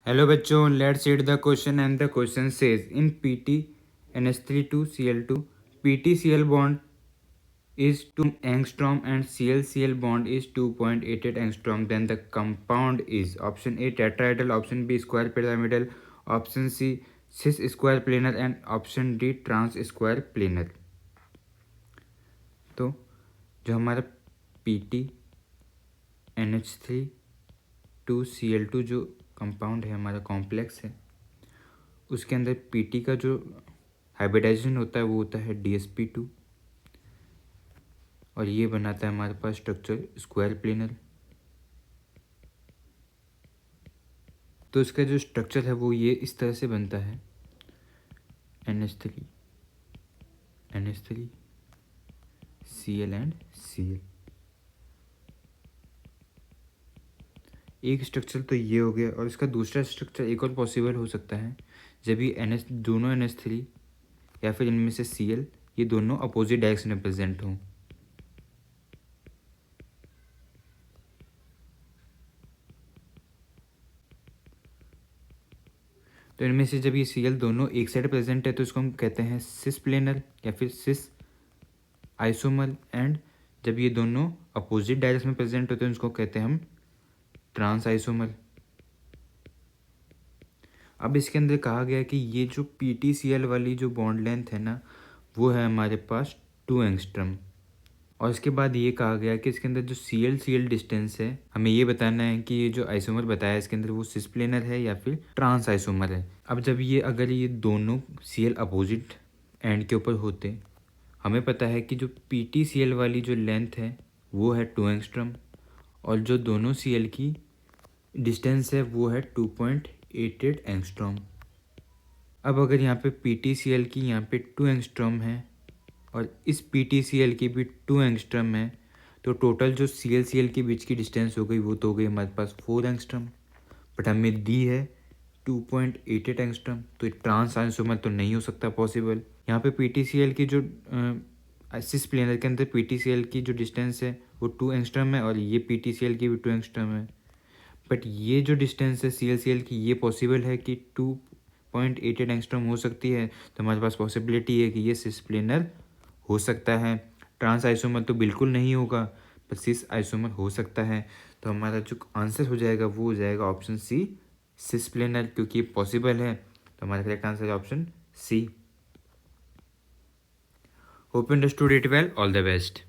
Hello बच्चों, let's read the question and the question says in PT NH3 2 Cl2 PTCl bond is 2 angstrom and ClCl bond is 2.88 angstrom. Then the compound is option A tetrahedral, option B square pyramidal, option C cis square planar and option D trans square planar. तो जो हमारा PT NH3 2 Cl2 जो compound है, हमारा complex है, उसके अंदर PT का जो हाइब्रिडाइजेशन होता है वो होता है DsP2 और ये बनाता है हमारे पास स्ट्रक्चर स्क्वायर प्लेनर। तो इसका जो स्ट्रक्चर है वो ये इस तरह से बनता है NH3 Cl एंड Cl। एक स्ट्रक्चर तो ये हो गया और इसका दूसरा स्ट्रक्चर एक और पॉसिबल हो सकता है जब ये दोनों NH3 या फिर इनमें से Cl ये दोनों अपोजिट डायरेक्शन में प्रेजेंट हों। तो इनमें से जब ये Cl दोनों एक साइड प्रेजेंट है तो इसको हम कहते हैं सिस प्लेनर या फिर सिस आइसोमर, एंड जब ये दोनों अपोजिट डायरेक्शन में प्रेजेंट होते हैं उसको कहते हैं हम ट्रांस आइसोमर। अब इसके अंदर कहा गया कि ये जो PTCl वाली जो बॉन्ड लेंथ है ना वो है हमारे पास 2 एंगस्ट्रम, और इसके बाद ये कहा गया कि इसके अंदर जो Cl डिस्टेंस है हमें ये बताना है कि ये जो आइसोमर बताया है इसके अंदर वो सिस प्लेनर है या फिर ट्रांस आइसोमर है। अब जब ये अगर ये दोनों Cl अपोजिट एंड के ऊपर होते, हमें पता है कि जो PTCl वाली जो लेंथ है वो है 2 एंगस्ट्रम और जो दोनों Cl की डिस्टेंस है वो है 2.88 एंगस्ट्रॉम। अब अगर यहाँ पे PTCl की यहाँ पे 2 एंगस्ट्रॉम है और इस PTCl की भी 2 एंगस्ट्रॉम है तो टोटल जो ClCl के बीच की डिस्टेंस हो गई वो तो हो गई हमारे पास 4 एंगस्ट्रॉम, बट हमें दी है 2.88 एंगस्ट्रॉम। तो ट्रांस आइसोमर तो नहीं हो सकता पॉसिबल। यहाँ पे PTCl की जो सिस प्लेनर के अंदर PTCl की जो डिस्टेंस है वो 2 एंगस्ट्रॉम है और ये PTCl की भी 2 एंगस्ट्रॉम है, बट ये जो डिस्टेंस है ClCl की ये पॉसिबल है कि 2.88 एंगस्ट्रॉम हो सकती है। तो हमारे पास पॉसिबिलिटी है कि ये सिस प्लेनर हो सकता है। ट्रांस आइसोमर तो बिल्कुल नहीं होगा, पर सिस आइसोमर हो सकता है। तो हमारा जो आंसर हो जाएगा वो हो जाएगा ऑप्शन सी सिस प्लेनर, क्योंकि पॉसिबल है। तो हमारा करेक्ट आंसर है option C. Hope you understood it well. All the best.